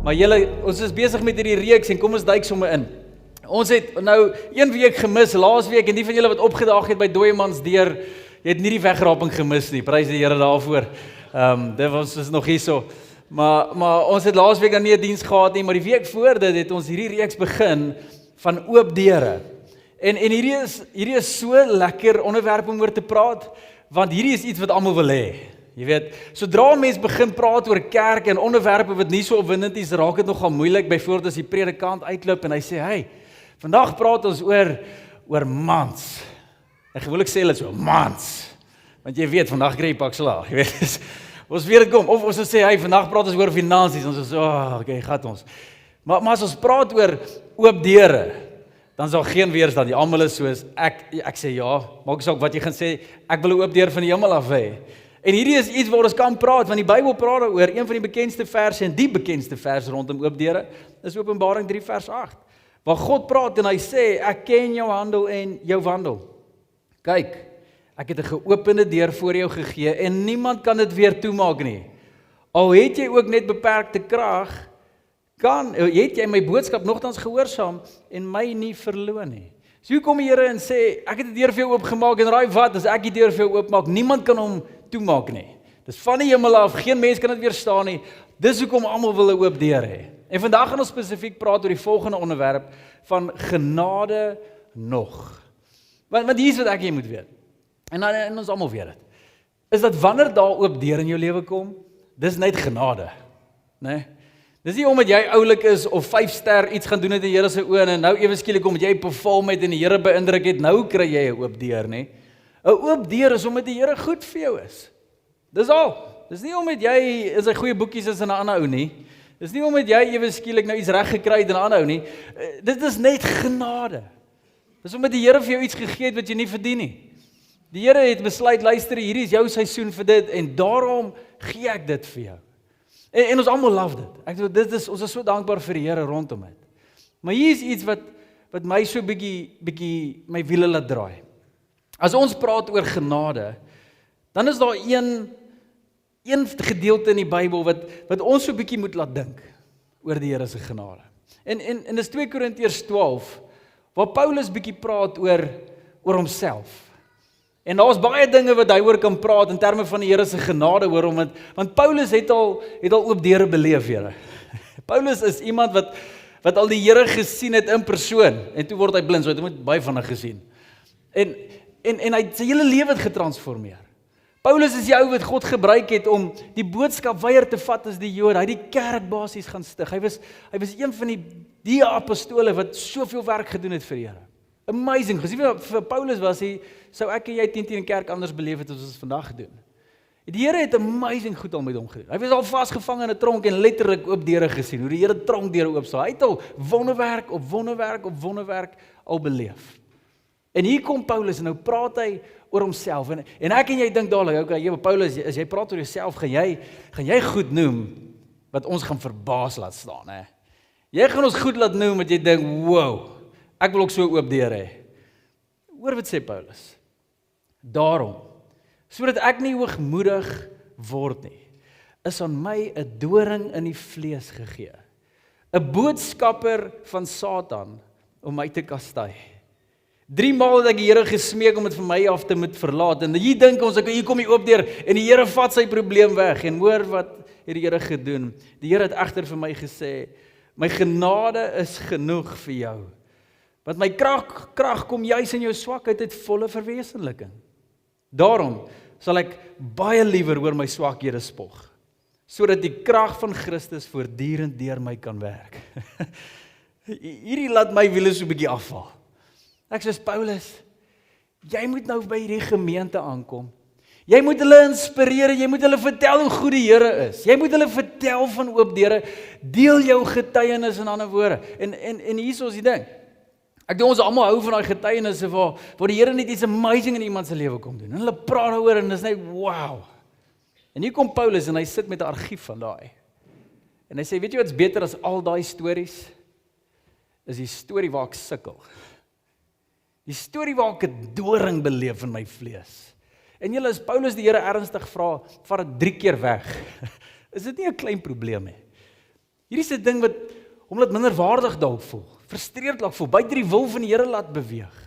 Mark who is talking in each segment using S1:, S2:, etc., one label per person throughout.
S1: Maar julle, ons is besig met hierdie reeks en kom ons duik sommer in. Ons het nou 1 week gemis, laas week, en die van julle wat opgedaag het by Dooiemans deur, jy het nie die wegraping gemis nie, prys die Here daarvoor. Dit was is nog hierso. Maar ons het laas week dan nie 'n diens gehad nie, maar die week voor dit het ons hierdie reeks begin van oop deure. En hierdie is so lekker onderwerp om oor te praat, want hierdie is iets wat almal wil hê. Jy weet, sodra mense begin praat oor kerk en onderwerpe wat nie so opwindend is, raak dit nogal moeilik. Byvoorbeeld as die predikant uitloop en hy sê, hey, vandag praat ons oor mans. En gewoonlik sê hulle so, mans. Want jy weet, vandag kry jy pak slaag. Jy weet, ons weet dit kom. Of ons sê, hey, vandag praat ons oor finansies. Ons sê, okay, gaat ons. Maar as ons praat oor oop deure, dan sal geen weerstand. Die almal is soos, ek sê ja, maak saak wat jy gaan sê, ek wil 'n oop deur van die hemel af hê. En hierdie is iets waar ons kan praat, want die Bybel praat daaroor, een van die bekendste verse en die bekendste vers rondom oop deure, is Openbaring 3 vers 8, waar God praat en hy sê, ek ken jou handel en jou wandel. Kyk, ek het 'n geopende deur voor jou gegee en niemand kan dit weer toemaak nie. Al het jy ook net beperkte krag, het jy my boodskap nogtans gehoorsaam en my nie verloon nie. So hoe kom die Here en sê, ek het die deur vir jou oopgemaak en raai wat, as ek die deur vir jou oopmaak, niemand kan hom toemaak nie. Dis van die hemel af, geen mens kan dit weerstaan nie. Dis hoekom almal wil 'n oop deur hê. En vandag gaan ons spesifiek praat oor die volgende onderwerp van genade nog. Want hier is wat ek jy moet weet. En ons almal weet dit. Is dat wanneer daar oop deur in jou lewe kom, dis net genade, né? Dis nie omdat jy oulik is of 5 ster iets gaan doen het in die Here se oë en nou ewe skielik omdat jy perform het en die Here beïndruk het, nou kry jy 'n oop deur, nê? 'n Oop deur is omdat die Here goed vir jou is. Dis al. Dis nie omdat jy in sy goeie boekies is en 'n ander ou nie. Dis nie omdat jy ewe skielik nou iets reg gekry het en 'n ander ou nie. Dit is net genade. Dis omdat die Here vir jou iets gegee het wat jy nie verdien nie. Die Here het besluit, luister, hierdie is jou seisoen vir dit en daarom gee ek dit vir jou. En ons almal love dit. Ons is so dankbaar vir die Here rondom dit. Maar hier is iets wat my so bietjie my wiele laat draai. As ons praat oor genade, dan is daar een gedeelte in die Bybel wat ons so bietjie moet laat dink oor die Here se genade. En dis 2 Korintiërs 12 waar Paulus bietjie praat oor homself. En daar's baie dinge wat hy oor kan praat in terme van die Here se genade hoor hom, want Paulus het al oop deure beleef, Here. Paulus is iemand wat al die Here gesien het in persoon en toe word hy blind, so hy het baie van hom gesien. En hy sy hele lewe het getransformeer. Paulus is die ou wat God gebruik het om die boodskap weier te vat as die Jode. Hy het die kerk basies gaan stig. Hy was een van die apostole wat soveel werk gedoen het vir die Here. Amazing. Gesien vir Paulus sou ek en jy 10 kerk anders beleef het as ons vandag doen. Die Here het amazing goed al met hom gedoen. Hy was al vasgevang in 'n tronk en letterlik oop deure gesien, hoe die Here tronkdeure oopstaan. Hy het al wonderwerk op wonderwerk op wonderwerk al beleef. En hier kom Paulus en nou praat hy oor homself. En ek en jy dink dadelik, okay, Paulus, as jy praat oor jouself, gaan jy goed noem wat ons gaan verbaas laat staan, hè? Jy gaan ons goed laat noem wat jy dink, wow, ek wil ook so oop deur hê. Hoor wat sê Paulus? Daarom, sodat ek nie hoogmoedig word nie, is aan my 'n doring in die vlees gegee. 'n Boodskapper van Satan om my te kastei. 3 maal het ek die Here gesmeek om dit van my af te moet verlaat. En hier dink ons, hier kom die oop deur en die Here vat sy probleem weg. En hoor wat het die Here gedoen? Die Here het egter vir my gesê, my genade is genoeg vir jou. Want my krag kom juis in jou swakheid uit volle verwesenliking. Daarom sal ek baie liewer oor my swakhede spog, sodat die krag van Christus voortdurend deur my kan werk. Hierdie laat my wiele so 'n bietjie afval. Ek sê, Paulus, jy moet nou by hierdie gemeente aankom. Jy moet hulle inspireer, jy moet hulle vertel hoe goed die Here is. Jy moet hulle vertel van oop deure, deel jou getuienis in ander woorde. En hier is die ding. Ek dink ons almal hou van daai getuienisse waar die Here net iets amazing in iemand se lewe kom doen. En hulle praat daaroor en dis net wow. En hier kom Paulus en hy sit met 'n argief van daai. En hy sê, weet jy wat's beter as al daai stories? Is die storie waar ek sukkel. Die storie waar ek 'n doring beleef in my vlees. En julle, as Paulus die Here ernstig vra, vat dit 3 keer weg. Is dit nie 'n klein probleem nie? Hierdie is 'n ding wat hom laat minderwaardig dalk voel, frustreerd laat voel, buite die wil van die Here laat beweeg.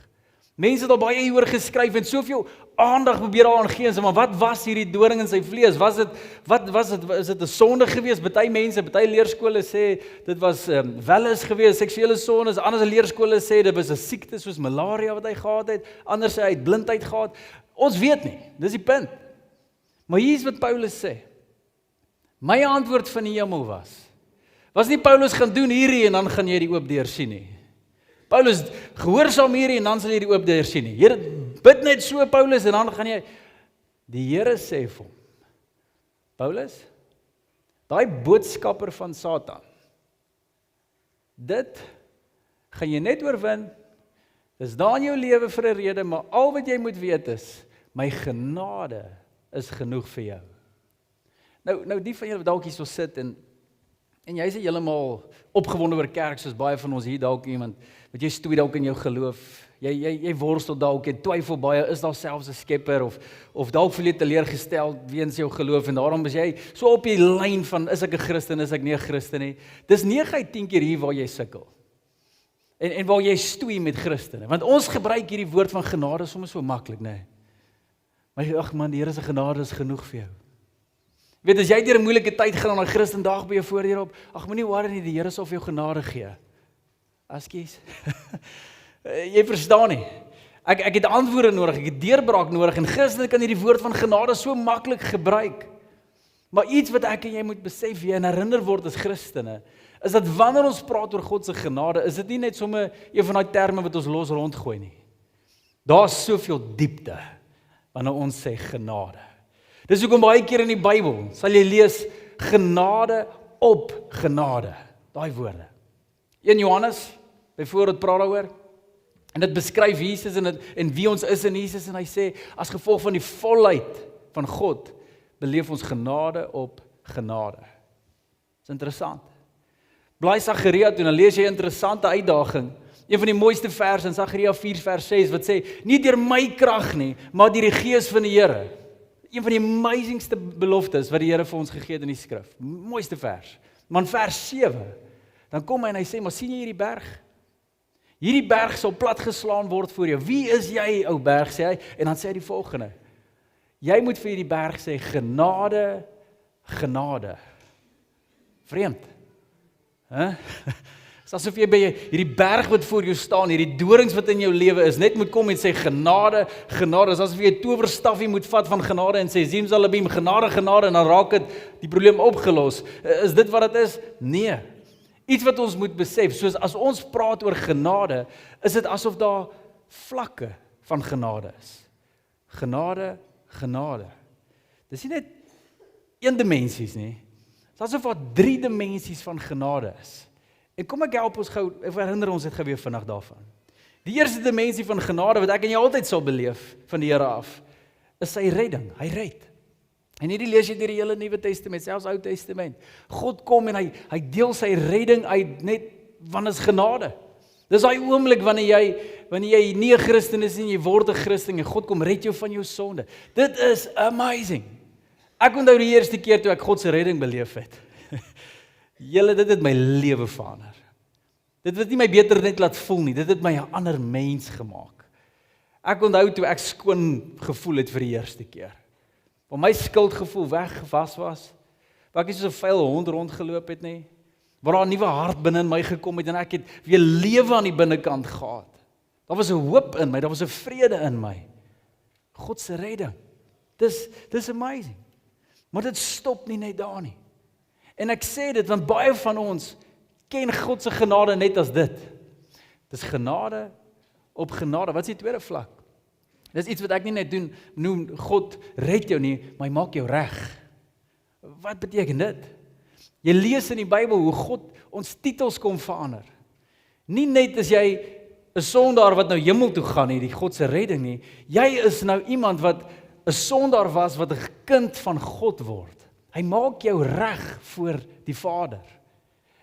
S1: Mense het al baie hieroor geskryf en soveel aandag probeer daaraan gee, en sê, maar wat was hierdie doring in sy vlees? Is dit 'n sonde gewees? Party mense, party leerskole sê dit was welles gewees, seksuele sondes. Ander leerskole sê dit was 'n siekte soos malaria wat hy gehad het. Ander sê hy het blindheid gehad. Ons weet nie. Dis die punt. Maar hier is wat Paulus sê. My antwoord van die hemel was nie Paulus gaan doen hierdie en dan gaan jy die oop deur sien nie. Paulus, gehoorsaam hierdie en dan sal jy die oop deur sien nie. Here, bid net so Paulus en dan gaan jy, die Here sê vir hom, Paulus, daai boodskapper van Satan, dit gaan jy net oorwin, dis daar in jou lewe vir 'n rede, maar al wat jy moet weet is, my genade is genoeg vir jou. Nou die van julle wat dalk hier so sit en jy is heeltemal opgewonde oor kerk, soos baie van ons hier dalk iemand, wat jy stoei dalk in jou geloof, jy worstel dalk, jy twyfel baie, is daar selfs 'n skepper, of dalk voel jy teleurgestel weens jou geloof, en daarom is jy so op die lyn van, is ek 'n Christen, is ek nie 'n Christen nie. Dis 9 uit 10 keer hier waar jy sukkel. En waar jy stoei met Christene, want ons gebruik hierdie woord van genade soms so maklik, nee. Maar ag man, die Here se genade is genoeg vir jou. Weet, as jy deur 'n moeilike tyd gaan, dan Christendag by jou voordeur op, ag moenie worry nie, die Here sal vir jou genade gee. Askies. Jy verstaan nie. Ek het antwoorde nodig, ek het deurbraak nodig, en Christene kan hierdie woord van genade so maklik gebruik. Maar iets wat ek en jy moet besef, en herinner word as Christene, is dat wanneer ons praat oor God se genade, is dit nie net sommer een van daai terme wat ons los rondgooi nie. Daar's soveel diepte wanneer ons sê genade. Dis hoekom baie keer in die Bybel sal jy lees genade op genade. Daai woorde. 1 Johannes, byvoorbeeld praat daaroor, en dit beskryf Jesus en wie ons is in Jesus, en hy sê, as gevolg van die volheid van God, beleef ons genade op genade. Dis interessant. Blaai Sagaria toe, dan lees jy 'n interessante uitdaging. Een van die mooiste verse in Sagaria 4 vers 6, wat sê, nie deur my krag nie, maar deur die Gees van die Here. Een van die amazingste beloftes wat die Here vir ons gegee het in die skrif. Mooiste vers. Maar in vers 7, dan kom hy en hy sê, maar sien jy hierdie berg? Hierdie berg sal platgeslaan word voor jou. Wie is jy, ou berg, sê hy? En dan sê hy die volgende. Jy moet vir hierdie berg sê, genade, genade. Vreemd. Dis asof jy by hierdie berg wat voor jou staan, hierdie dorings wat in jou lewe is, net moet kom en sê genade, genade. Dis asof jy 'n towerstafie moet vat van genade en sê Zimzalabim, genade, genade, en dan raak dit die probleem opgelos. Is dit wat dit is? Nee. Iets wat ons moet besef, soos as ons praat oor genade, is dit asof daar vlakke van genade is. Genade, genade. Dis nie net een dimensies nie. Dis asof daar 3 dimensies van genade is. En kom ek help ons gou, herinner ons dit gou weer vinnig daarvan. Die eerste dimensie van genade wat ek en jy altyd sal beleef van die Here af, is sy redding. Hy red. En hierdie lees jy deur die hele Nuwe Testament, selfs Ou Testament. God kom en hy deel sy redding uit net wanneer is genade. Dis daai oomblik wanneer jy nie 'n Christen is nie, jy word 'n Christen en God kom red jou van jou sonde. Dit is amazing. Ek onthou die eerste keer toe ek God se redding beleef het. Julle, dit het my lewe verander. Dit het nie my beter net laat voel nie, dit het my 'n ander mens gemaak. Ek onthou toe ek skoon gevoel het vir die eerste keer. Waar my skuldgevoel weggewas was, waar ek nie soos 'n vuil hond rondgeloop het nie, waar daar 'n nuwe hart binne in my gekom het en ek het weer lewe aan die binnekant gehad. Daar was 'n hoop in my, daar was 'n vrede in my. God se redding. Dis amazing. Maar dit stop nie net daar nie. En ek sê dit want baie van ons ken God se genade net as dit. Dis genade op genade. Wat is die tweede vlak? Dis iets wat ek nie net noem God red jou nie, maar hy maak jou reg. Wat beteken dit? Jy lees in die Bybel hoe God ons titels kom verander. Nie net as jy 'n sondaar wat nou hemel toe gaan nie, die God se redding nie. Jy is nou iemand wat 'n sondaar was wat 'n kind van God word. Hy maak jou reg voor die Vader.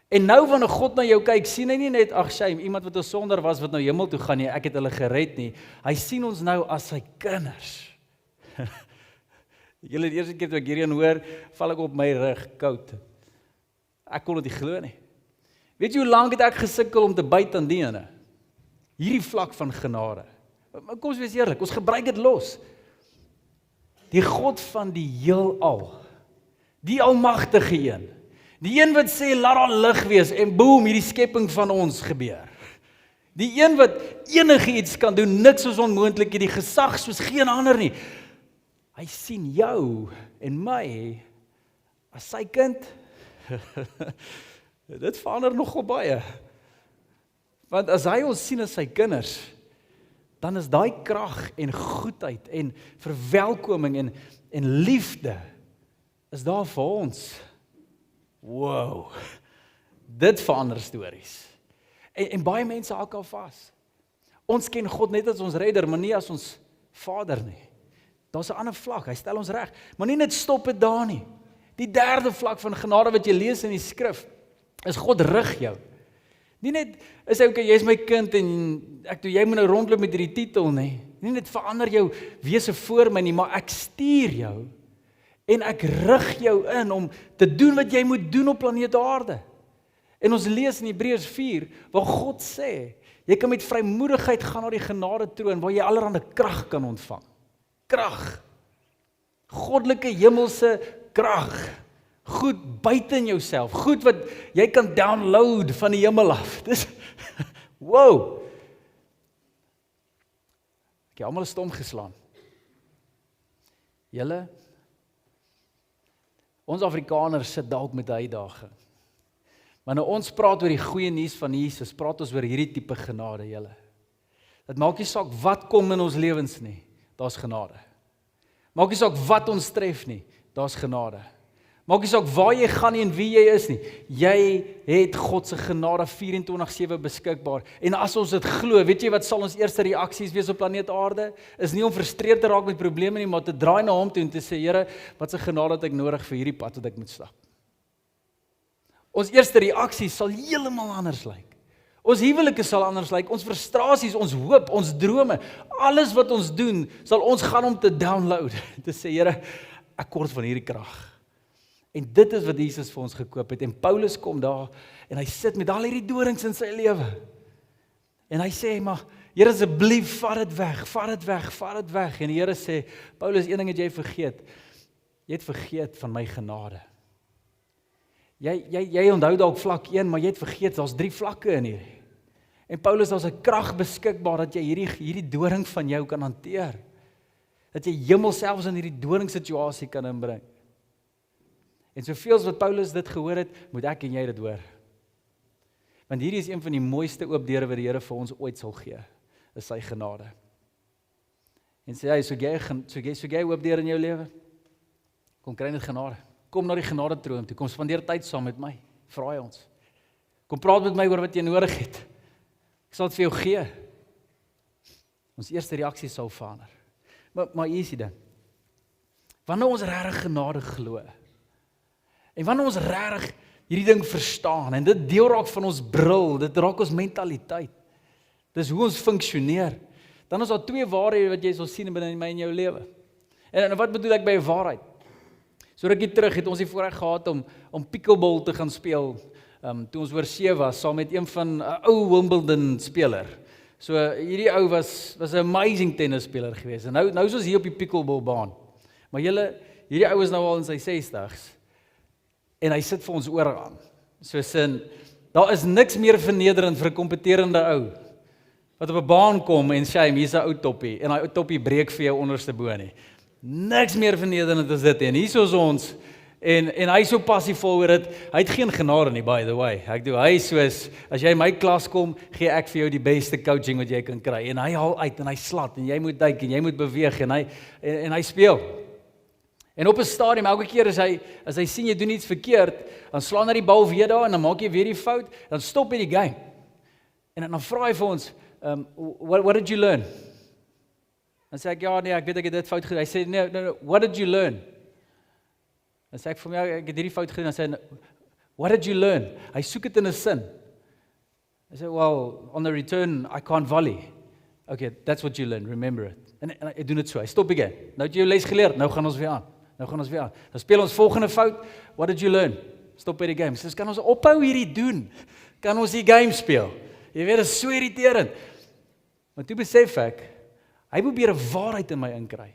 S1: En nou wanneer God na jou kyk, sien hy nie net, ag shame, iemand wat 'n sondaar was wat nou hemel toe gaan nie, ek het hulle gered nie. Hy sien ons nou as sy kinders. Julle die eerste keer toe ek hierheen hoor, val ek op my rug koud. Ek kon dit nie glo nie. Weet jy hoe lank het ek gesukkel om te byt aan die ene? Hierdie vlak van genade. Maar kom ons wees eerlik, ons gebruik dit los. Die God van die heelal, die almagtige een, die een wat sê, laat daar lig wees, en boem, hierdie skepping van ons gebeur. Die een wat enige iets kan doen, niks is onmoontlik, die gesag soos geen ander nie. Hy sien jou en my as sy kind. Dit verander nogal baie. Want as hy ons sien as sy kinders, dan is daai krag en goedheid en verwelkoming en liefde is daar vir ons. Wow. Dit verander stories. En baie mense hak al vas. Ons ken God net as ons redder, maar nie as ons Vader nie. Daar's 'n ander vlak, hy stel ons reg. Maar nie net stop dit daar nie. Die derde vlak van genade wat jy lees in die skrif, is God rig jou. Nie net, is hy, okay, jy is my kind en jy moet nou rondloop met hierdie titel nie. Nie net verander jou wese voor my nie, maar ek stuur jou en ek rig jou in om te doen wat jy moet doen op planeet Aarde. En ons lees in Hebreërs 4, waar God sê, jy kan met vrymoedigheid gaan na die genade troon, waar jy allerhande krag kan ontvang. Krag. Goddelike hemelse krag. Goed buite in jouself. Goed wat jy kan download van die hemel af. Dis, wow. Ek het almal stom geslaan. Julle, ons Afrikaners sit dalk met 'n uitdaging. Maar nou ons praat oor die goeie nuus van Jesus, praat ons oor hierdie tipe genade, julle. Dit maak nie saak wat kom in ons lewens nie, daar's genade. Maak nie saak wat ons tref nie, daar's genade. Maak nie saak waar jy gaan nie en wie jy is nie, jy het God se genade 24/7 beskikbaar. En as ons dit glo, weet jy wat sal ons eerste reaksies wees op planeet Aarde? Is nie om frustreerd te raak met probleme nie, maar te draai na hom toe en te sê, Here, wat se genade het ek nodig vir hierdie pad wat ek moet stap? Ons eerste reaksie sal heeltemal anders lyk. Ons huwelike sal anders lyk, ons frustrasies, ons hoop, ons drome, alles wat ons doen, sal ons gaan om te download, te sê, Here, ek kort van hierdie krag. En dit is wat Jesus vir ons gekoop het, en Paulus kom daar, en hy sit met al hierdie dorings in sy lewe, en hy sê, maar, Here, asseblief, vat dit weg, vat dit weg, vat dit weg, en die Here sê, Paulus, een ding het jy vergeet, jy het vergeet van my genade. Jy onthou dalk vlak 1, maar jy het vergeet, daar's 3 vlakke in hier. En Paulus, daar's 'n krag beskikbaar, dat jy hierdie doring van jou kan hanteer. Dat jy hemel selfs in hierdie doringsituasie kan inbring. En soveel as wat Paulus dit gehoor het, moet ek en jy dit hoor. Want hierdie is een van die mooiste oop deure wat die Here vir ons ooit sal gee, is sy genade. En sê hy, so jy oop deur in jou lewe, kom kry net genade. Kom na die genade troon toe, kom spandeer tyd saam met my, vra hy ons. Kom praat met my oor wat jy nodig het. Ek sal dit vir jou gee. Ons eerste reaksie sal verander. Maar hier is die ding. Wanneer ons regtig genade glo, en wanneer ons regtig hierdie ding verstaan, en dit deel raak van ons bril, dit raak ons mentaliteit, dis hoe ons funksioneer, dan is daar 2 waarhede wat jy sal sien binne my en jou lewe. En wat bedoel ek by 'n waarheid? So rukkie terug het ons die voorreg gehad om pickleball te gaan speel, toe ons oor see was, saam met een van 'n ou Wimbledon speler. So hierdie ou was 'n amazing tennisspeler geweest. En nou is ons hier op die pickleballbaan. Maar hierdie ou is nou al in sy 60s. En hy sit vir ons oor aan. So sin, daar is niks meer vernederend vir 'n kompeterende ou wat op 'n baan kom en sê, hier's 'n ou toppie, en daai ou toppie breek vir jou onderste bo nie. Niks meer vernederend as dit, en hier is ons, en hy is so passievol oor dit, hy het geen genade nie, by the way. Hy soos, as jy in my klas kom, gee ek vir jou die beste coaching wat jy kan kry, en hy haal uit, en hy slat, en jy moet duik, en jy moet beweeg, en hy speel. En op 'n stadium, elke keer as hy sien jy doen iets verkeerd, dan slaan hy die bal weer daar, en dan maak jy weer die fout, dan stop hy die game. En dan vra hy vir ons, what did you learn? Dan sê ek, ja nee, ek weet ek het dit fout gedoen. Hy sê, no, what did you learn? Dan sê ek vir my, ek het hierdie fout gedoen. Dan sê hy, what did you learn? Hy soek dit in 'n sin. Hy sê, well, on the return, I can't volley. Okay, that's what you learn, remember it. En hy doen dit so, hy stop again. Nou het jy jou les geleer, nou gaan ons weer aan. Dan speel ons volgende fout, what did you learn? Stop by die game. Soos kan ons ophou hierdie doen? Kan ons die game speel? Jy weet, dit is so irriterend. Maar toe besef ek, hy probeer 'n waarheid in my inkry.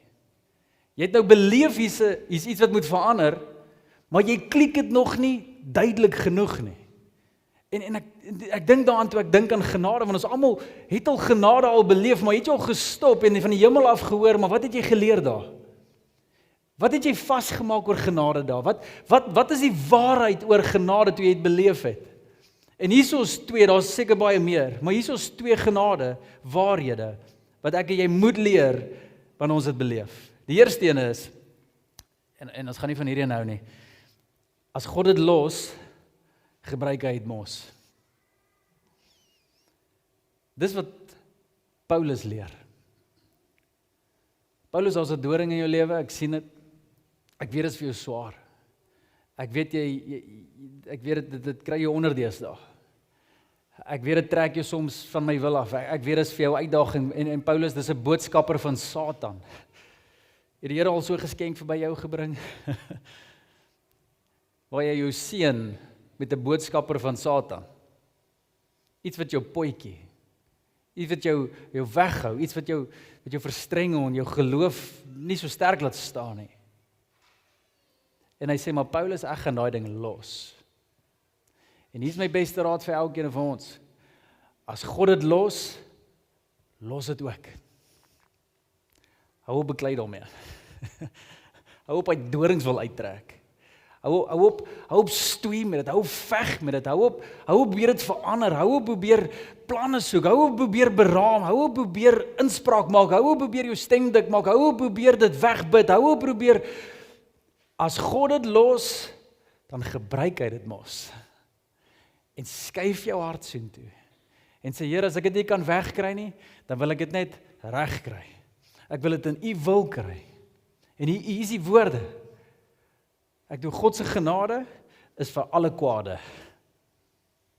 S1: Jy het nou beleef hier's iets wat moet verander, maar jy klik dit nog nie duidelik genoeg nie. En ek dink daaraan toe ek dink aan genade, want ons almal het al genade al beleef, maar het jy al gestop en van die hemel af gehoor, maar wat het jy geleer daar? Wat het jy vasgemaak oor genade daar? Wat is die waarheid oor genade toe jy dit beleef het? En hier is twee, daar's seker baie meer, maar hier is twee genade, waarhede, wat ek en jy moet leer, wanneer ons dit beleef. Die eerste een is, en ons gaan nie van hierdie nou nie, as God dit los, gebruik hy dit mos. Dis wat Paulus leer. Paulus, daar's 'n doring in jou lewe, ek sien dit. Ek weet dit is vir jou swaar. Ek weet ek weet dit kry jou onder deesdae. Ek weet dit trek jou soms van my wil af. Ek weet dit is vir jou uitdaging en Paulus, dis 'n boodskapper van Satan. Het die Here al so geskenk verby jou gebring? Waar jy jou seën met 'n boodskapper van Satan. Iets wat jou potjie, iets wat jou weghou, iets wat jou verstrengel en jou geloof nie so sterk laat staan nie. En hy sê, maar Paulus, ek gaan daai ding los. En hier is my beste raad vir elkeen van ons. As God dit los dit ook. Hou op beklei daarmee. Hou op hy dorings wil uittrek. Hou op stoei met dit, hou op veg met dit, hou op probeer dit verander, hou op probeer planne soek, hou op probeer beraam, hou op probeer inspraak maak, hou op probeer jou stem dik maak, hou op probeer dit wegbid, hou op probeer, as God dit los, dan gebruik hy dit mos. En skuif jou hart soontoe. En sê, Here, as ek dit nie kan wegkry nie, dan wil ek dit net reg kry. Ek wil dit in U wil kry. En hier is die woorde. Ek doen God se genade is vir alle kwade.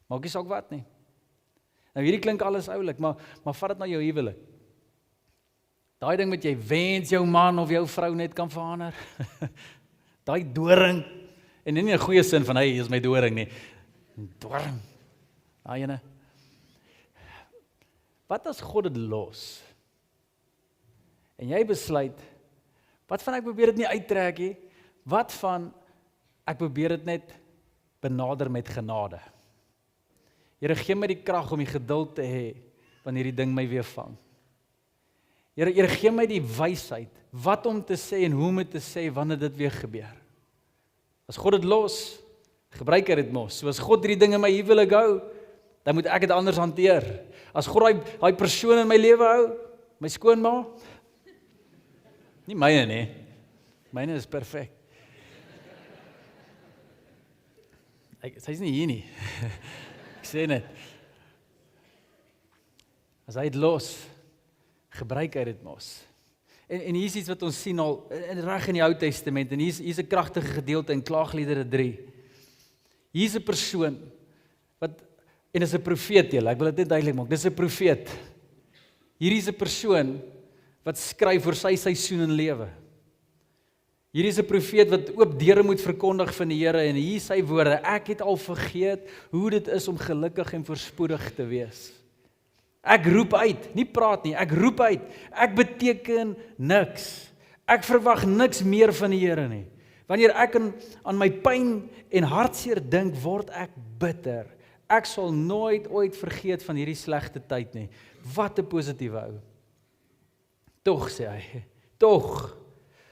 S1: Maak nie saak wat nie. Nou hierdie klink alles oulik, maar vat dit na jou huwelik. Daai ding wat jy wens jou man of jou vrou net kan verander. Daai doring, en nie in 'n goeie sin van hy is my doring nie. Doring. Daai ene. Wat as God dit los? En jy besluit, wat van ek probeer dit nie uittrek nie? Wat van ek probeer dit net benader met genade? Here, gee my die krag om die geduld te hê wanneer die ding my weer vang. Here, gee my die wysheid wat om te sê en hoe om dit te sê wanneer dit weer gebeur. As God dit los, gebruik hy dit mos. So as God hierdie ding in my huwelik hou, dan moet ek dit anders hanteer. As God daai persoon in my lewe hou, my skoonma, nie myne nie. Myne is perfek. Sy is nie hier nie. Ek sê net. As hy dit los, gebruik hy dit mos. En hier is iets wat ons sien al reg in die Ou Testament, en hier is 'n kragtige gedeelte in Klaagliedere 3. Hier is 'n persoon, en is 'n profeet julle, ek wil dit net duidelik maak, dis 'n profeet. Hierdie is 'n persoon wat skryf oor sy seisoen in lewe. Hierdie is 'n profeet wat oop deure moet verkondig van die Here, en hier is sy woorde, ek het al vergeet hoe dit is om gelukkig en voorspoedig te wees. Ek roep uit, nie praat nie, ek roep uit, ek beteken niks. Ek verwag niks meer van die Here nie. Wanneer ek aan my pyn en hartseer dink, word ek bitter. Ek sal nooit ooit vergeet van hierdie slegte tyd nie. Wat 'n positiewe ou. Tog, sê hy, tog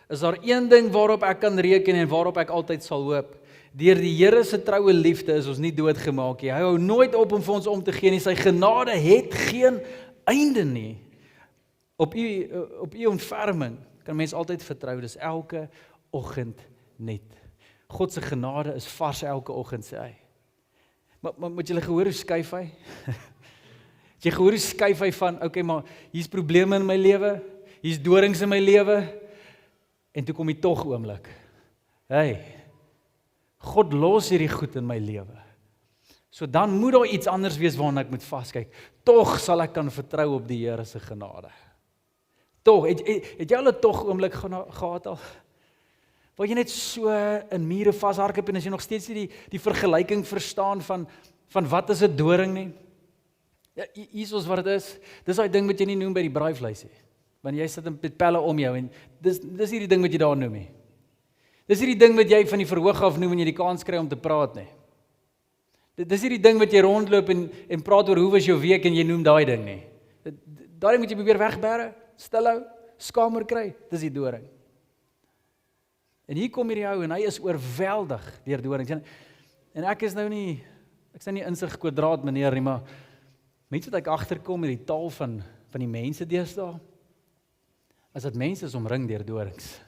S1: is daar een ding waarop ek kan reken en waarop ek altyd sal hoop. Deur die Here se troue liefde is ons nie doodgemaak nie. Hy hou nooit op om vir ons om te gee nie. Sy genade het geen einde nie. Op u ontferming kan mens altyd vertrou. Dis elke oggend net. God se genade is vars elke oggend, sê hy. Maar moet julle gehoor hoe skuif hy? Het jy gehoor hoe skuif hy van, okay, maar hier's probleme in my lewe, hier's dorings in my lewe, en toe kom die tog oomblik. Hey, God los hierdie goed in my lewe. So dan moet daar iets anders wees waarna ek moet vaskyk. Tog sal ek kan vertrou op die Here se genade. Tog, het jy al 'n tog oomblik gehad al? waar jy net so in mure vashardloop en as jy nog steeds nie die vergelyking verstaan van wat is 'n doring nie. Ja, hier is wat dit is. Dis daai ding wat jy nie noem by die braaivleis nie. Want jy sit met pelle om jou en dis hierdie ding wat jy daar noem nie. Dis hierdie ding wat jy van die verhoog af noem en jy die kans kry om te praat nie. Dis hierdie ding wat jy rondloop en praat oor hoe was jou week en jy noem daai ding nie. Daai ding moet jy probeer wegbere, stilhou, skamer kry. Dis die doring. En hier kom hierdie ou en hy is oorweldig deur dorings. En ek is nou nie insig kwadraat meneer nie, maar mense wat ek agterkom met die taal van die mense deesdae, is dat mense is omring deur dorings.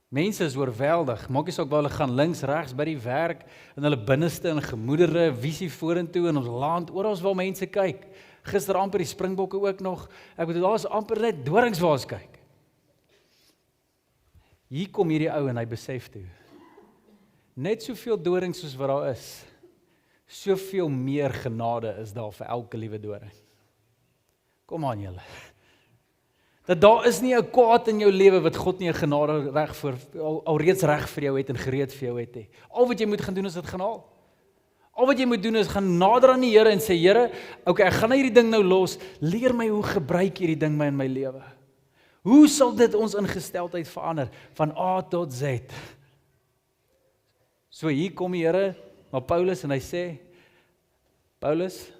S1: Mense is oorweldig, maak nie saak waar hulle gaan, links, regs, by die werk, in hulle binneste, in gemoedere, visie vorentoe, in ons land, oral waar mense kyk. Gister amper die Springbokke ook nog, ek bedoel, daar is amper net dorings waar ons kyk. Hier kom hierdie ou en hy besef toe, net soveel dorings soos wat daar is, soveel meer genade is daar vir elke liewe doring. Kom aan julle. Dat daar is nie 'n kwaad in jou lewe wat God nie 'n genade reg voor alreeds reg vir jou het en gereed vir jou het nie. Al wat jy moet gaan doen is dit gaan haal. Al wat jy moet doen is gaan nader aan die Here en sê Here, okay, ek gaan nou hierdie ding nou los. Leer my hoe gebruik hierdie ding my in my lewe. Hoe sal dit ons ingesteldheid verander van A tot Z? So hier kom die Here na Paulus en hy sê, Paulus,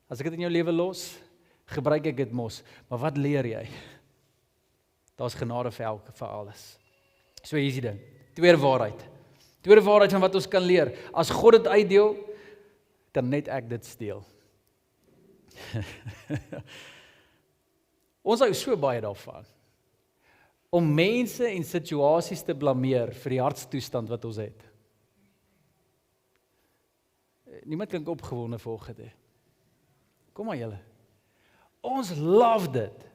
S1: as ek dit in jou lewe los, gebruik ek dit mos, maar wat leer jy? Daar's genade vir alles. So hier is die ding. Tweede waarheid van wat ons kan leer. As God dit uitdeel, kan net ek dit steel. Ons hou so baie daarvan om mense en situasies te blameer vir die hartstoestand wat ons het. Niemand klink opgewonde vanoggend. Kom maar julle. Ons love dit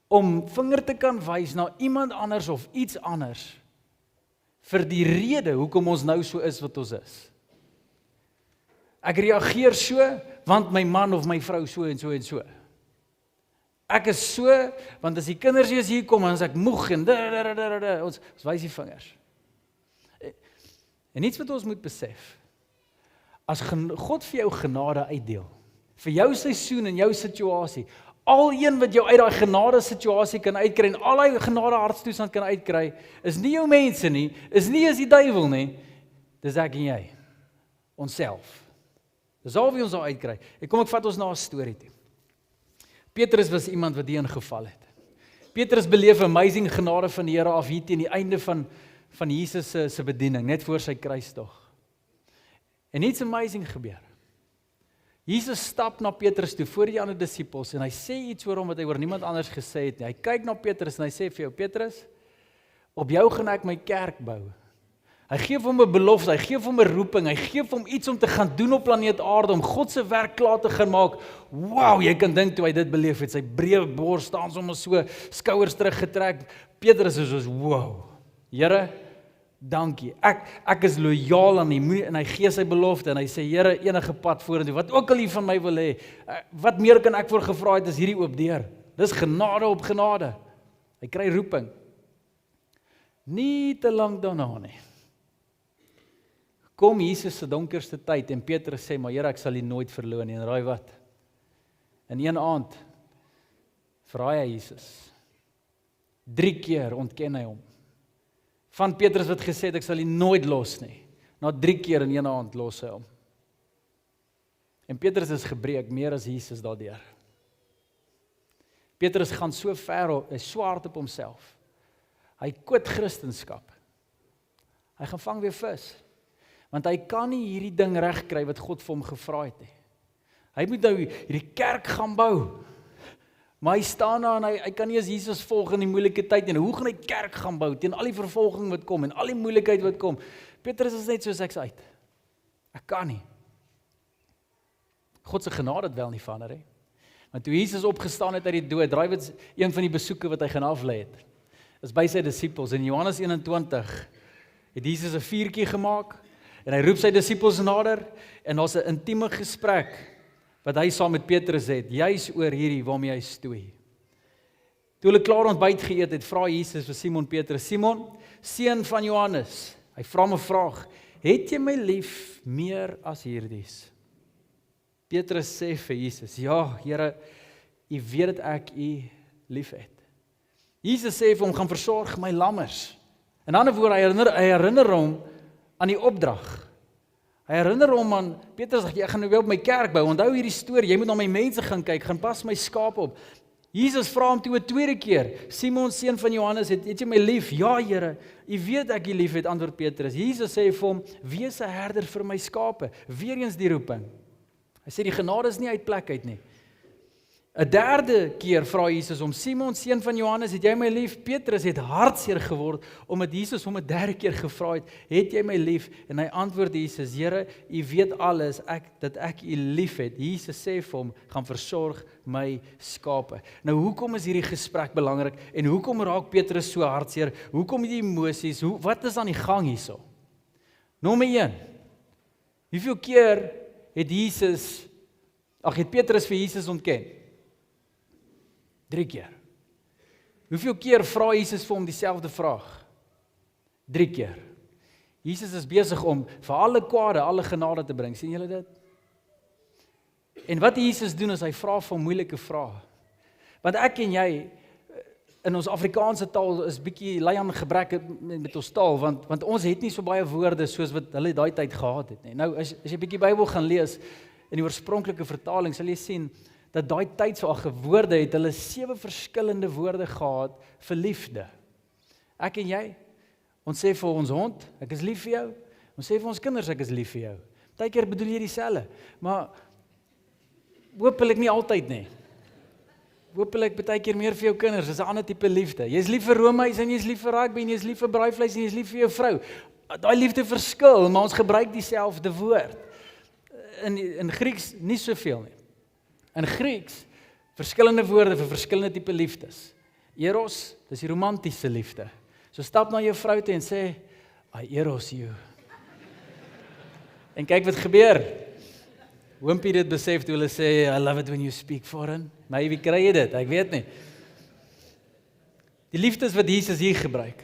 S1: om vinger te kan wys na iemand anders of iets anders vir die rede hoekom ons nou so is wat ons is. Ek reageer so want my man of my vrou so en so en so. Ek is so want as die kinders hier kom en as ek moeg en ons wys die vingers. En iets wat ons moet besef, as God vir jou genade uitdeel, vir jou seisoen en jou situasie, al een wat jou uit daai genade situasie kan uitkry en al daai genade hartstoestand kan uitkry, is nie jou mense nie, is nie as die duiwel nie, dis ek en jy, onsself. Dis al wie ons daar uitkry. Ek vat ons na 'n storie toe. Petrus was iemand wat hierin geval het. Petrus beleef amazing genade van die Here af hier teen die einde van Jesus se bediening, net voor sy kruistog. En iets amazing gebeur. Jesus stap na Petrus toe voor die ander disippels en hy sê iets oor hom wat hy oor niemand anders gesê het nie. Hy kyk na Petrus en hy sê vir jou, Petrus, op jou gaan ek my kerk bou. Hy gee vir hom 'n belofte, hy gee vir hom 'n roeping, hy gee vir hom iets om te gaan doen op planeet Aarde, om God se werk klaar te gaan maak. Wow, jy kan dink toe hy dit beleef het, sy breë bors staan sommer so, skouers teruggetrek. Petrus is soos, wow, Here, dankie. Ek is lojaal aan U en hy gee sy belofte en hy sê, Here, enige pad vorentoe, wat ook al U van my wil hê, wat meer kan ek voor gevra het as hierdie oop deur? Dis genade op genade. Hy kry roeping. Nie te lank daarna nie. Kom Jesus se donkerste tyd en Petrus sê, maar Here, ek sal U nooit verloon nie. En raai wat? In een aand verraai hy Jesus. 3 keer ontken hy hom. Van Petrus wat gesê het, ek sal U nooit los nie. Na 3 keer in een aand los hy hom. En Petrus is gebreek, meer as Jesus daardeur. Petrus gaan so ver, hy swaar op homself. Hy kwit Christendom. Hy gaan vang weer vis. Want hy kan nie hierdie ding regkry wat God vir hom gevra het nie. Hy moet nou hierdie kerk gaan bou. Maar hy staan daar en hy kan nie as Jesus volg in die moeilike tyd nie. Hoe gaan hy kerk gaan bou teen al die vervolging wat kom en al die moeilikheid wat kom? Petrus is net soos ek's uit. Ek kan nie. God se genade het wel nie verander nie. Want toe Jesus opgestaan het uit die dood, draai wat een van die besoeke wat hy gaan aflê het, is by sy disippels. In Johannes 21 het Jesus 'n vuurtjie gemaak en hy roep sy disippels nader en daar's 'n intieme gesprek wat hy saam met Petrus het, juis oor hierdie waarmee hy stoei. Toe hulle klaar ontbyt geëet het, vra Jesus vir Simon Petrus, Simon, seun van Johannes, hy vra hom 'n vraag, het jy my lief meer as hierdies? Petrus sê vir Jesus, ja, Here, U weet dat ek U lief het. Jesus sê vir hom, gaan versorg my lammers. In ander woorde, hy herinner hom aan die opdrag. Hy herinner hom aan, Petrus sê, ek gaan nou weer op my kerk bou, onthou hierdie storie, jy moet na my mense gaan kyk, gaan pas my skaap op. Jesus vra hom toe 'n tweede keer, Simon, seun van Johannes, het jy my lief? Ja, Here, U weet ek U lief het, antwoord Petrus. Jesus sê vir hom, wees 'n herder vir my skape. Weereens die roeping. Hy sê die genade is nie uit plek uit nie. 'n derde keer vra Jesus hom, Simon, seun van Johannes, het jy my lief? Petrus het hartseer geword, omdat Jesus hom 'n derde keer gevra het jy my lief? En hy antwoord Jesus, Here, U weet alles, dat ek U lief het. Jesus sê vir hom, gaan versorg my skape. Nou, hoekom is hierdie gesprek belangrik? En hoekom raak Petrus so hartseer? Hoekom die emosies? Wat is aan die gang hierso? Nommer 1. Hoeveel keer het Petrus vir Jesus ontken? 3 keer. Hoeveel keer vra Jesus vir hom dieselfde vraag? 3 keer. Jesus is besig om vir alle kwade, alle genade te bring. Sien julle dit? En wat Jesus doen is hy vra vir moeilike vrae. Want ek en jy, in ons Afrikaanse taal is bietjie lei aan gebrek met ons taal, want ons het nie so baie woorde soos wat hulle daai tyd gehad het nie. Nou, as jy bietjie Bybel gaan lees, in die oorspronklike vertaling, sal jy sien, dat daai tyd so woorde het hulle 7 verskillende woorde gehad vir liefde. Ek en jy, ons sê vir ons hond, ek is lief vir jou. Ons sê vir ons kinders, ek is lief vir jou. Partykeer bedoel jy dieselfde, maar hopelik nie altyd nie. Hopelik partykeer meer vir jou kinders, dis 'n ander tipe liefde. Jy is lief vir roomys en jy is lief vir rugby en jy is lief vir braaivleis en jy is lief vir jou vrou. Daai liefde verskil, maar ons gebruik dieselfde woord. In Grieks nie soveel nie. In Grieks, verskillende woorde vir verskillende tipe liefdes. Eros, dis die romantiese liefde. So stap na jou vrou toe en sê, I eros you. En kyk wat gebeur. Wimpie dit besef toe hulle sê, I love it when you speak foreign. Maybe kry jy dit, ek weet nie. Die liefdes wat Jesus hier gebruik.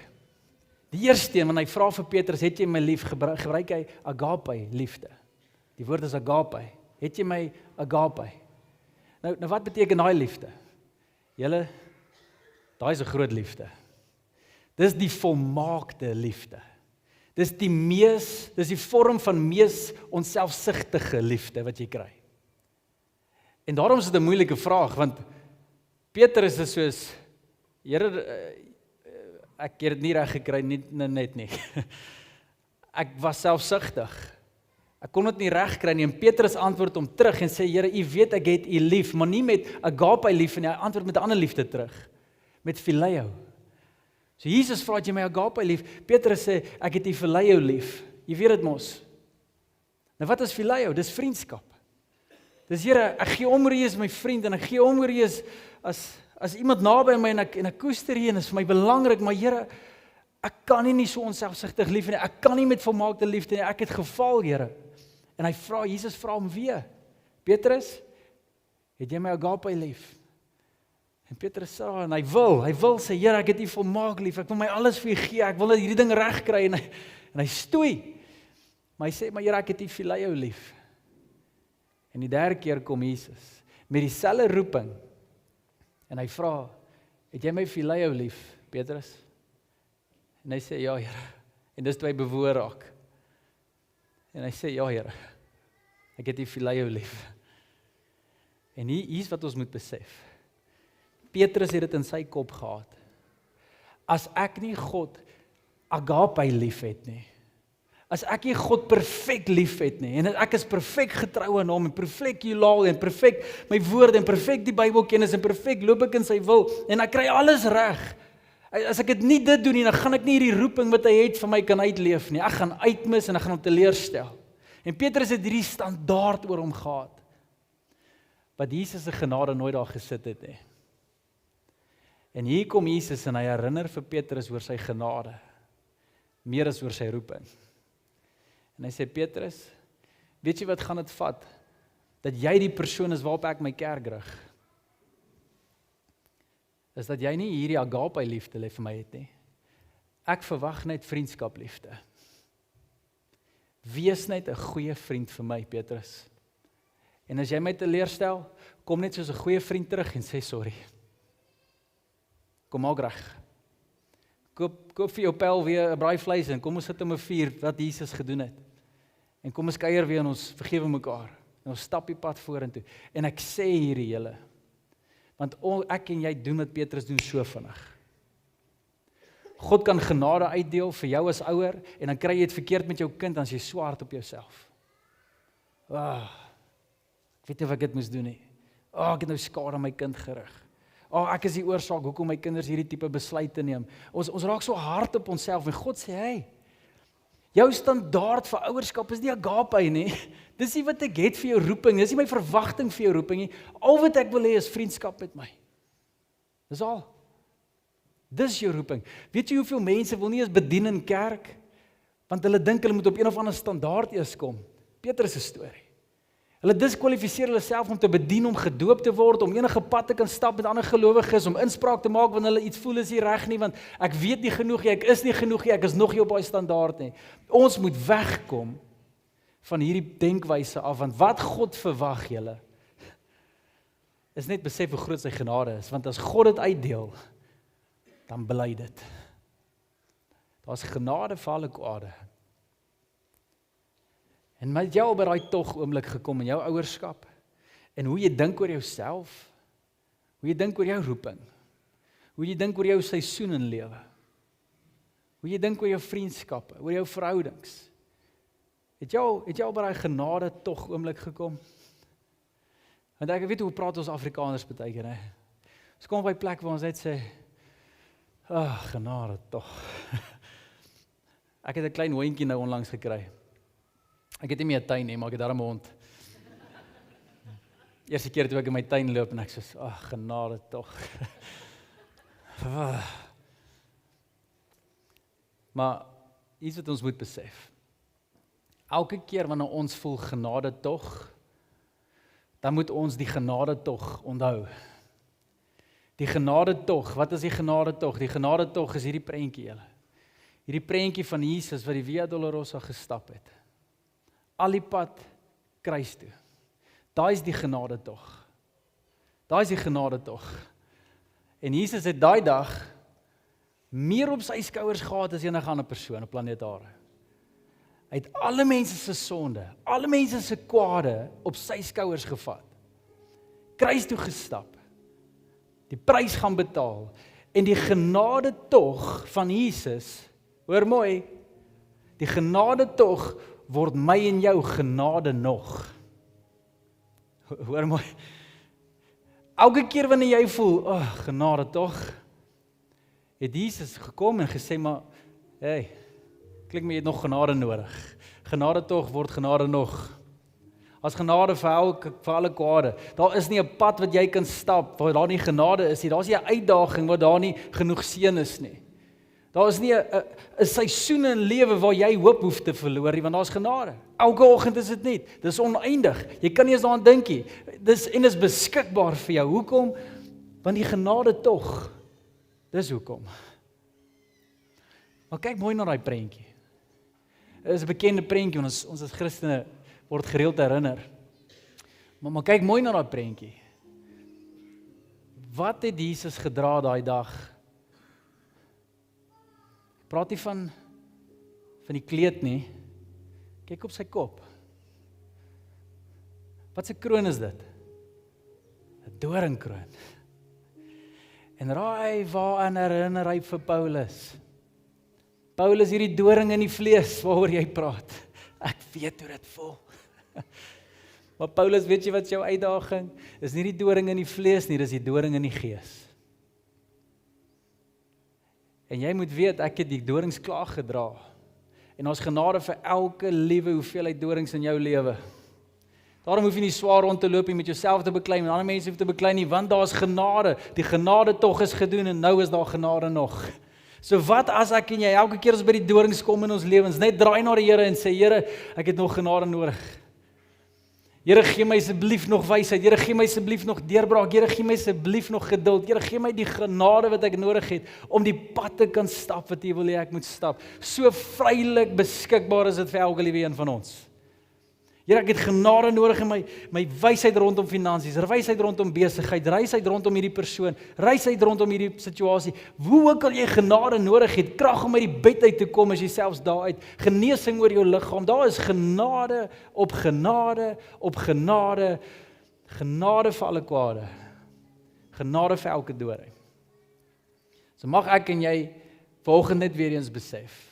S1: Die eerste een, wanneer hy vra vir Petrus, het jy my lief, gebruik hy agape liefde. Die woord is agape. Het jy my agape? Nou wat beteken daai liefde? Julle, daai is 'n groot liefde. Dis die volmaakte liefde. Dis die vorm van mees onselfsugtige liefde wat jy kry. En daarom is dit 'n moeilike vraag, want Petrus is soos, Here, ek het dit nie reg gekry, net nie. Ek was selfsugtig. Ek kon dit nie reg kry nie, en Petrus antwoord hom terug en sê, Here, U weet ek het U lief, maar nie met agape lief nie, hy antwoord met 'n ander liefde terug, met phileo. So Jesus vra, het jy my agape lief? Petrus sê, ek het U phileo lief. Jy weet dit mos. Nou wat is phileo? Dis vriendskap. Dis, Here, ek gee om oor U is my vriend, en ek gee om oor U is as iemand naby my, en ek koester U, en is vir my belangrik, maar Here, ek kan nie so onselfsugtig lief nie, ek kan nie met volmaakte liefde nie, ek het geval, Here. En Jesus vra hom weer, Petrus, het jy my agape lief? En Petrus sê, en hy wil sê, Here, ek het U volmaak lief, ek wil my alles vir U gee, ek wil dat hierdie ding reg kry, en hy stoei. Maar hy sê, maar Here, ek het U phileo lief. En die derde keer kom Jesus, met dieselfde roeping, en hy vra, het jy my phileo lief, Petrus? En hy sê, ja, Here. En dis toe hy bewoor raak. En hy sê, ja, Here, ek het U phileo lief. En hier is wat ons moet besef. Petrus het dit in sy kop gehad. As ek nie God agape lief het nie, as ek nie God perfek lief het nie, en ek is perfek getrou aan hom, en perfek loyal, en perfek my woorde, en perfek die Bybelkennis, en perfek loop ek in sy wil, en ek kry alles reg. As ek dit nie dit doen nie, dan gaan ek nie hierdie roeping wat hy het vir my kan uitleef nie. Ek gaan uitmis en ek gaan hom teleurstel. En Petrus het hierdie standaard oor hom gehad, wat Jesus se genade nooit daar gesit het nie. En hier kom Jesus en hy herinner vir Petrus oor sy genade, meer as oor sy roeping. En hy sê, Petrus, weet jy wat gaan dit vat, dat jy die persoon is waarop ek my kerk rig? is dat jy nie hierdie agape liefde vir my het nie. Ek verwag net vriendskap liefde. Wees net 'n goeie vriend vir my, Petrus. En as jy my teleurstel, kom net soos 'n goeie vriend terug en sê sorry. Kom maak reg. Koop vir jou pel weer 'n braaivleis en kom ons sit om 'n vuur wat Jesus gedoen het. En kom ons kuier weer en ons vergewe mekaar. En ons stap die pad vorentoe. En ek sê hierdie julle, want ek en jy doen wat Petrus doen so vinnig. God kan genade uitdeel vir jou as ouer, en dan kry jy dit verkeerd met jou kind, dan is jy so hard op jouself. Ek weet nie of ek dit moes doen nie. Ek het nou skade aan my kind gerig. Ek is die oorsaak hoekom my kinders hierdie tipe besluite neem. Ons raak so hard op onsself, en God sê, hey, jou standaard vir ouerskap is nie agape nie. Dis nie wat ek het vir jou roeping, dis nie my verwagting vir jou roeping nie. Al wat ek wil hê is vriendskap met my. Dis al. Dis jou roeping. Weet jy hoeveel mense wil nie eens bedien in kerk, want hulle dink hulle moet op een of ander standaard eers kom. Petrus se storie. Hulle diskwalifiseer hulle self om te bedien, om gedoop te word, om enige pad te kan stap met ander gelowiges, om inspraak te maak wanneer hulle iets voel is nie reg nie, want ek weet nie genoeg nie, ek is nie genoeg nie, ek is nog nie op daai standaard nie. Ons moet wegkom van hierdie denkwyse af, want wat God verwag julle, is net besef hoe groot sy genade is, want as God dit uitdeel, dan bely dit. Daar's genade vir alle kwade. En met jou by daai tog oomblik gekom in jou ouerskap, en hoe jy dink oor jouself, hoe jy dink oor jou roeping, hoe jy dink oor jou seisoen in lewe, hoe jy dink oor jou vriendskappe, oor jou verhoudings. Het jy al by daai genade tog oomblik gekom? Want ek weet hoe praat ons Afrikaners baie keer, hè? Ons kom by plek waar ons net sê, genade tog. Ek het 'n klein hondjie nou onlangs gekry. Ek het nie meer 'n tuin nie, maar ek het daarom 'n hond. Eerste keer toe ek in my tuin loop en ek sê, genade tog. Maar iets wat ons moet besef. Elke keer wanneer ons voel genade tog, dan moet ons die genade tog onthou. Die genade tog, wat is die genade tog? Die genade tog is hierdie prentjie julle. Hierdie prentjie van Jesus wat die Via Dolorosa gestap het. Al die pad kruis toe. Daai is die genade tog. Daai is die genade tog. En Jesus het daai dag meer op sy skouers gehad as enige ander persoon op planeet Aarde. Hy het alle mense se sonde, alle mense se kwade op sy skouers gevat. Kruis toe gestap. Die prys gaan betaal. En die genade tog van Jesus, hoor mooi, die genade tog word my en jou genade nog. Hoor mooi. Elke keer wanneer jy voel, genade tog, het Jesus gekom en gesê, maar, hey, klink my jy het nog genade nodig. Genade tog word genade nog. As genade vir alle kwade. Daar is nie 'n pad wat jy kan stap waar daar nie genade is nie. Daar is nie 'n uitdaging waar daar nie genoeg seën is nie. Daar is nie 'n seisoen in lewe waar jy hoop hoef te verloor nie, want daar's genade. Elke oggend is dit net. Dis oneindig. Jy kan nie eens daaraan dink nie. Dis beskikbaar vir jou. Hoekom? Want die genade tog. Dis hoekom. Maar kyk mooi na daai prentjie. Dit is 'n bekende prentjie, want ons as Christene word gereeld herinner. Maar kyk mooi na daai prentjie. Wat het Jesus gedra daai dag? Praat nie van die kleed nie. Kyk op sy kop. Wat 'n kroon is dit? 'n Doringkroon. En raai waaraan herinner hy vir Paulus? Paulus, hierdie doring in die vlees waaroor jy praat. Ek weet hoe dit voel. Maar Paulus, weet jy wat jou uitdaging? Is nie die doring in die vlees nie, dis die doring in die gees. En jy moet weet, ek het die dorings klaar gedra. En ons genade vir elke liewe hoeveelheid dorings in jou lewe. Daarom hoef jy nie swaar rond te loop en met jouself te beklei, en ander mense hoef te beklei nie, want daar is genade. Die genade tog is gedoen en nou is daar genade nog. So wat as ek en jy elke keer as by die dorings kom in ons lewens, net draai na die Here en sê, Here, ek het nog genade nodig. Here, gee my asseblief nog wysheid. Here, gee my asseblief nog deurbraak. Here, gee my asseblief nog geduld. Here, gee my die genade wat ek nodig het om die pad te kan stap wat U wil hê ek moet stap. So vrylik beskikbaar is dit vir elke liewe een van ons. Here, ek het genade nodig in my wysheid rondom finansies, wysheid rondom besigheid, wysheid rondom hierdie persoon, wysheid rondom hierdie situasie. Hoe ook al jy genade nodig het, krag om uit die bed uit te kom as jy selfs daar uit, genesing oor jou liggaam. Daar is genade op genade op genade, genade vir alle kwade, genade vir elke doring. So mag ek en jy volgende net weer eens besef,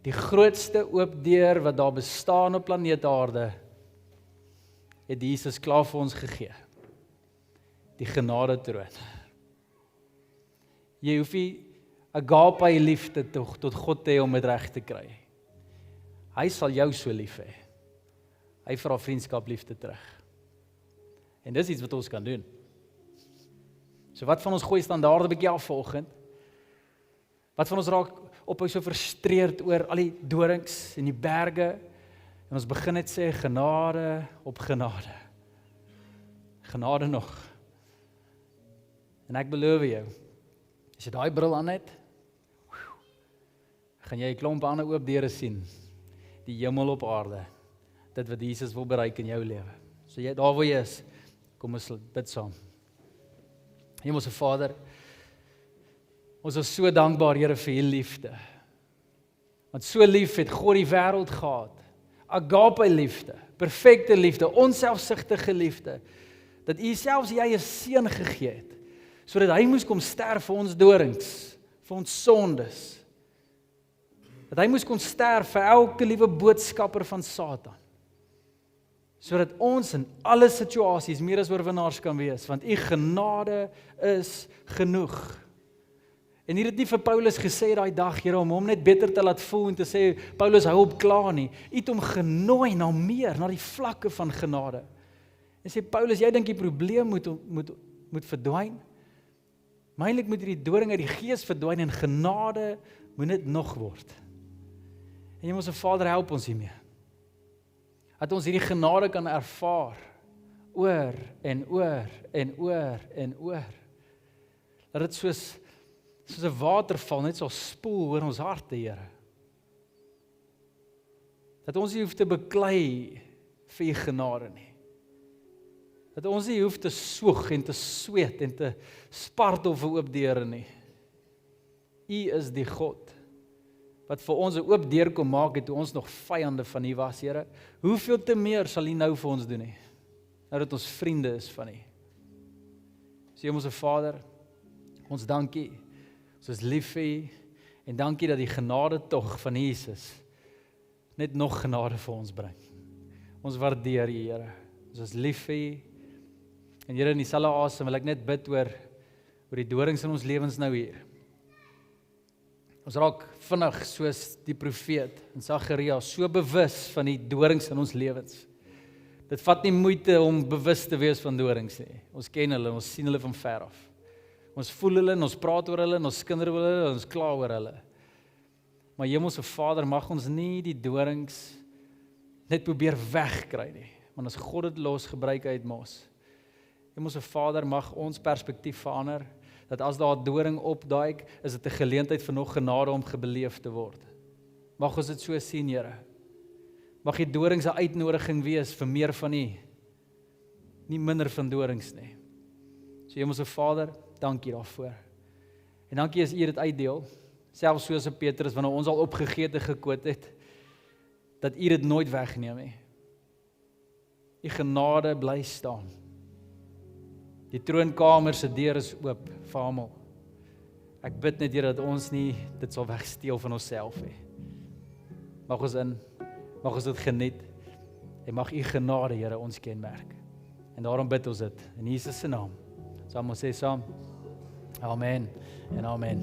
S1: die grootste oop deur wat daar bestaan op planeet Aarde, het Jesus klaar vir ons gegee. Die genade troon. Jy hoef nie agape liefde tot God te hê om dit reg te kry. Hy sal jou so lief hê. Hy vra vriendskap liefde terug. En dis iets wat ons kan doen. So wat van ons gooi standaarde bietjie af vanoggend? Wat van ons raak ophou so frustreerd oor al die dorings en die berge, en ons begin net sê genade op genade. Genade nog. En ek beloof jou, as jy daai bril aan het, gaan jy 'n klomp ander oop deure sien. Die hemel op aarde. Dit wat Jesus wil bereik in jou lewe. So jy daar waar jy is, kom ons bid saam. Hemelse Vader, ons is so dankbaar, Here, vir U liefde. Want so lief het God die wêreld gehad. Agape liefde, perfekte liefde, onselfsugtige liefde, dat U selfs U eie seun gegee het, sodat hy moes kom sterf vir ons dorings, vir ons sondes. Dat hy moes kom sterf vir elke liewe boodskapper van Satan. Sodat ons in alle situasies meer as oorwinnaars kan wees, want U genade is genoeg. En hier het nie vir Paulus gesê daai dag, Here, om hom net beter te laat voel en te sê, Paulus, hou op klaar nie. U het hom genooi na meer, na die vlakke van genade. En sê, Paulus, jy dink die probleem moet verdwyn? Maar eintlik moet hierdie doring uit die gees verdwyn en genade moet net nog word. En Hemelse Vader, help ons hiermee. Dat ons hierdie genade kan ervaar, oor en oor en oor en oor. Dat dit soos 'n waterval net sal spoel oor ons harte, Here. Dat ons nie hoef te beklei vir U genade nie. Dat ons nie hoef te soeg en te sweet en te spartel vir oop deure nie. U is die God wat vir ons 'n oop deur kom maak het toe ons nog vyande van U was, Here. Hoeveel te meer sal U nou vir ons doen nie? Nou dat ons vriende is van U. So Hemelse Vader, ons dankie. Ons is lief vir U en dankie dat die genade tog van Jesus net nog genade vir ons bring. Ons waardeer U, Here. Ons is lief vir U. En Here, in dieselfde asem wil ek net bid oor die dorings in ons lewens nou hier. Ons raak vinnig soos die profeet en Sagaria so bewus van die dorings in ons lewens. Dit vat nie moeite om bewus te wees van dorings nie. Ons ken hulle, ons sien hulle van ver af. Ons voel hulle, en ons praat oor hulle, en ons skinder oor hulle, en ons kla oor hulle. Maar Hemelse Vader, mag ons nie die dorings net probeer wegkry nie. Want as God dit los, gebruik hy dit mos. Hemelse Vader, mag ons perspektief verander, dat as daar 'n doring opduik, is dit 'n geleentheid vir nog genade om gebeleef te word. Mag ons dit so sien, Here. Mag die dorings 'n uitnodiging wees vir meer van U, nie minder van dorings nie. So Hemelse Vader, dankie daarvoor. En dankie as U dit uitdeel, selfs soos Petrus, wanneer ons al opgegete gekoot het, dat U dit nooit wegneem nie. U genade bly staan. Die troonkamer se deur is oop vir almal. Ek bid net, Here, dat ons nie dit sal wegsteel van onsself nie. Mag ons dit geniet, en mag U genade, Here, ons kenmerk. En daarom bid ons dit, in Jesus se naam. Saam ons sê saam, Amen en Amen.